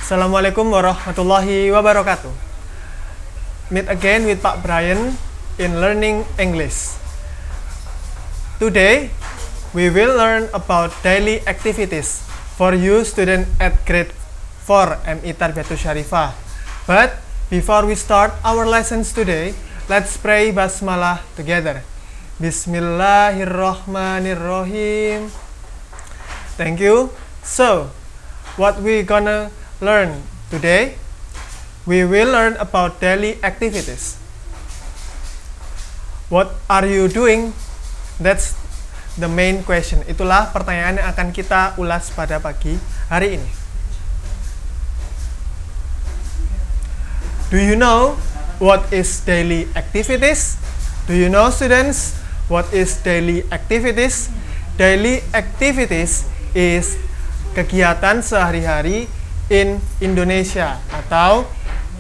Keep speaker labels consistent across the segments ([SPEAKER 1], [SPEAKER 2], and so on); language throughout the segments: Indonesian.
[SPEAKER 1] Assalamualaikum warahmatullahi wabarakatuh. Meet again with Pak Brian in learning English. Today, we will learn about daily activities for you student at grade 4 MI Tarbiyatus Syarifah. But before we start our lessons today, let's pray basmalah together. Bismillahirrahmanirrahim. Thank you. So, what we gonna learn today? We will learn about daily activities. What are you doing? That's the main question. Itulah pertanyaan yang akan kita ulas pada pagi hari ini. Do you know what is daily activities? Do you know, students, what is daily activities? Daily activities is kegiatan sehari-hari in Indonesia atau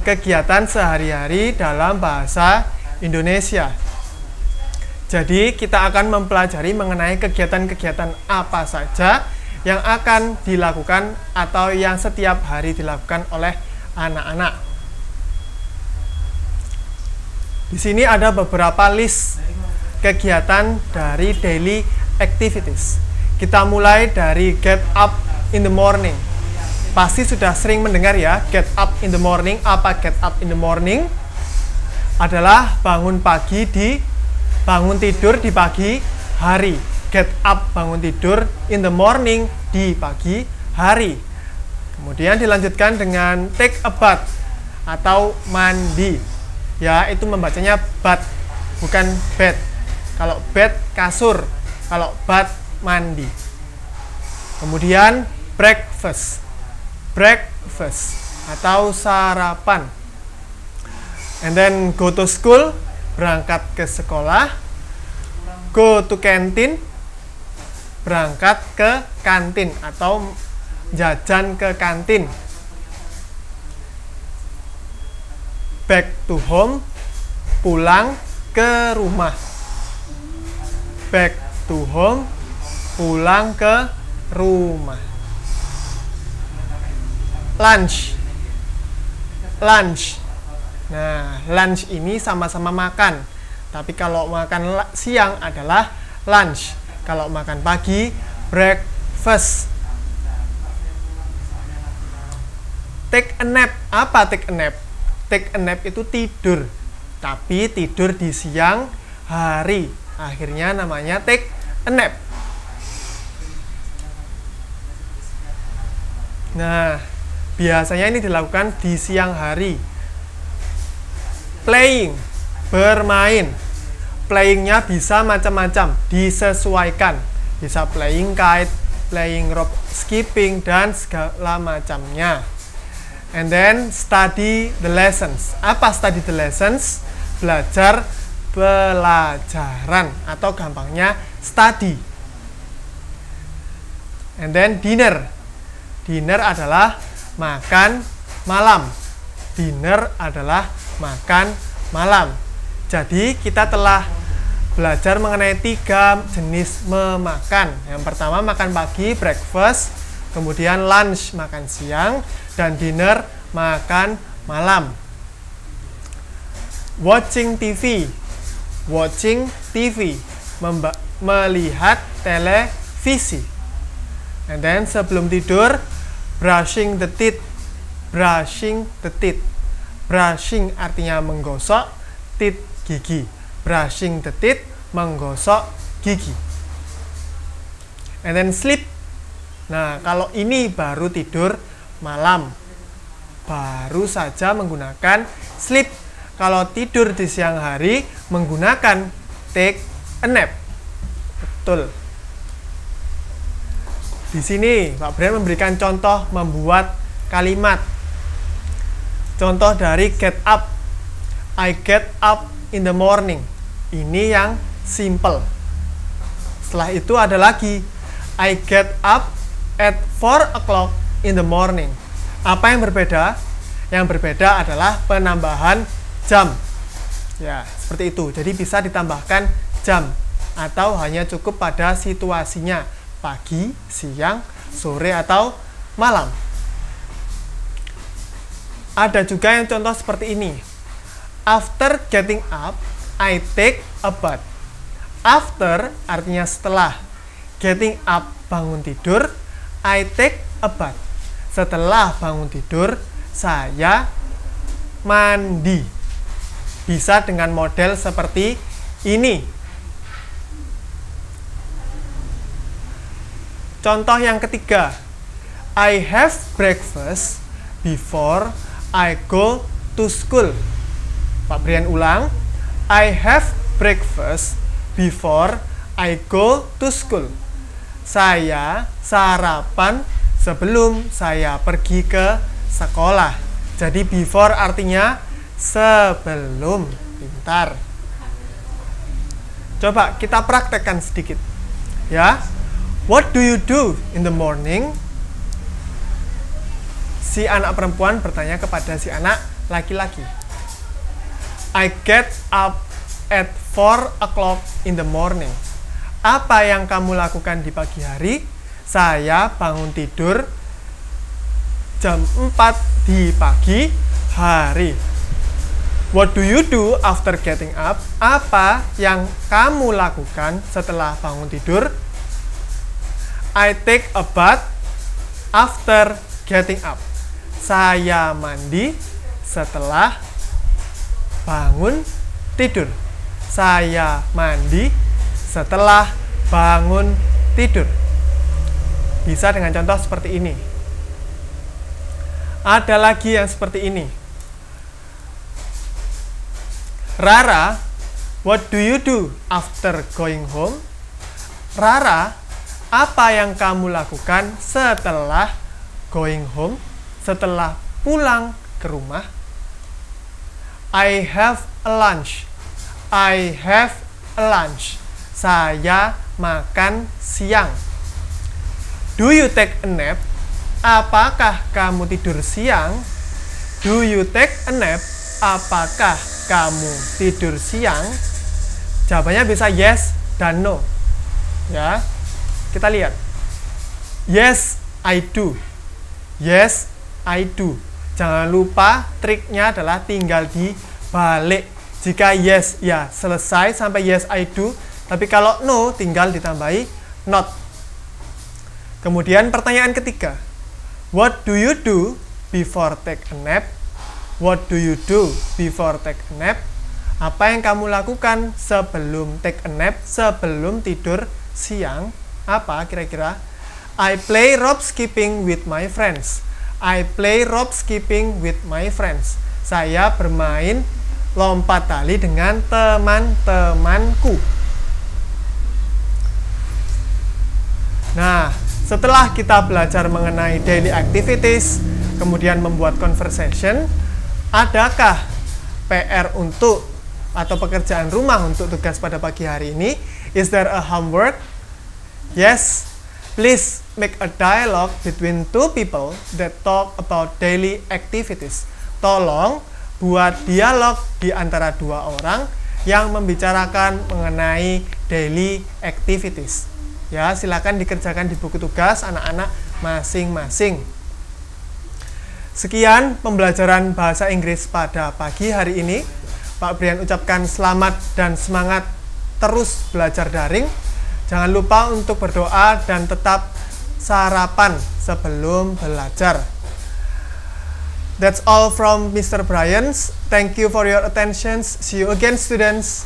[SPEAKER 1] kegiatan sehari-hari dalam bahasa Indonesia. Jadi kita akan mempelajari mengenai kegiatan-kegiatan apa saja yang akan dilakukan atau yang setiap hari dilakukan oleh anak-anak. Di sini ada beberapa list kegiatan dari daily activities. Kita mulai dari get up in the morning. Pasti sudah sering mendengar ya, get up in the morning. Apa get up in the morning? Adalah bangun tidur di pagi hari. Get up, bangun tidur in the morning, di pagi hari. Kemudian dilanjutkan dengan take a bath atau mandi. Ya, itu membacanya bath, bukan bed. Kalau bed kasur, kalau bath mandi. Kemudian breakfast atau sarapan. And then go to school, berangkat ke sekolah. Go to canteen, berangkat ke kantin atau jajan ke kantin. Back to home, pulang ke rumah. Back to home, pulang ke rumah. Lunch. Nah, lunch ini sama-sama makan. Tapi kalau makan siang adalah lunch. Kalau makan pagi, breakfast. Take a nap. Apa take a nap? Take a nap itu tidur. Tapi tidur di siang hari. Akhirnya namanya take a nap. Nah, biasanya ini dilakukan di siang hari. Playing, bermain. Playingnya bisa macam-macam, disesuaikan. Bisa playing kite, playing rope skipping, dan segala macamnya. And then study the lessons. Apa study the lessons? Belajar pelajaran atau gampangnya study. And then dinner. Dinner adalah makan malam. Dinner adalah makan malam. Jadi kita telah belajar mengenai 3 jenis memakan. Yang pertama makan pagi, breakfast. Kemudian lunch, makan siang. Dan dinner, makan malam. Watching TV. Watching TV, melihat televisi. And then sebelum tidur, brushing the teeth. Brushing the teeth. Brushing artinya menggosok, teeth gigi. Brushing the teeth, menggosok gigi. And then sleep. Nah, kalau ini baru tidur malam. Baru saja menggunakan sleep. Kalau tidur di siang hari menggunakan take a nap. Betul. Di sini Pak Brian memberikan contoh membuat kalimat. Contoh dari get up. I get up in the morning. Ini yang simple. Setelah itu ada lagi. I get up at 4 o'clock in the morning. Apa yang berbeda? Yang berbeda adalah penambahan jam. Ya, seperti itu. Jadi bisa ditambahkan jam atau hanya cukup pada situasinya. Pagi, siang, sore, atau malam. Ada juga yang contoh seperti ini. After getting up, I take a bath. After artinya setelah. Getting up, bangun tidur. I take a bath. Setelah bangun tidur, saya mandi. Bisa dengan model seperti ini. Contoh yang ketiga. I have breakfast before I go to school. Pak Brian ulang. I have breakfast before I go to school. Saya sarapan sebelum saya pergi ke sekolah. Jadi before artinya sebelum. Pintar. Coba kita praktekkan sedikit. Ya. What do you do in the morning? Si anak perempuan bertanya kepada si anak laki-laki. I get up at 4 o'clock in the morning. Apa yang kamu lakukan di pagi hari? Saya bangun tidur jam 4 di pagi hari. What do you do after getting up? Apa yang kamu lakukan setelah bangun tidur? I take a bath after getting up. Saya mandi setelah bangun tidur. Saya mandi setelah bangun tidur. Bisa dengan contoh seperti ini. Ada lagi yang seperti ini. Rara, what do you do after going home? Rara, apa yang kamu lakukan setelah going home? Setelah pulang ke rumah? I have a lunch. I have a lunch. Saya makan siang. Do you take a nap? Apakah kamu tidur siang? Do you take a nap? Apakah kamu tidur siang? Jawabannya bisa yes dan no. Ya. Kita lihat. Yes, I do. Yes, I do. Jangan lupa triknya adalah tinggal dibalik. Jika yes, ya selesai sampai yes, I do. Tapi kalau no, tinggal ditambahi not. Kemudian pertanyaan ketiga. What do you do before take a nap? What do you do before take a nap? Apa yang kamu lakukan sebelum take a nap, sebelum tidur siang? Apa kira-kira? I play rope skipping with my friends. I play rope skipping with my friends. Saya bermain lompat tali dengan teman-temanku. Nah, setelah kita belajar mengenai daily activities, kemudian membuat conversation, adakah PR untuk atau pekerjaan rumah untuk tugas pada pagi hari ini? Is there a homework? Yes. Please make a dialogue between two people that talk about daily activities. Tolong buat dialog di antara dua orang yang membicarakan mengenai daily activities. Ya, silakan dikerjakan di buku tugas anak-anak masing-masing. Sekian pembelajaran bahasa Inggris pada pagi hari ini. Pak Brian ucapkan selamat dan semangat terus belajar daring. Jangan lupa untuk berdoa dan tetap sarapan sebelum belajar. That's all from Mr. Brian. Thank you for your attention. See you again, students.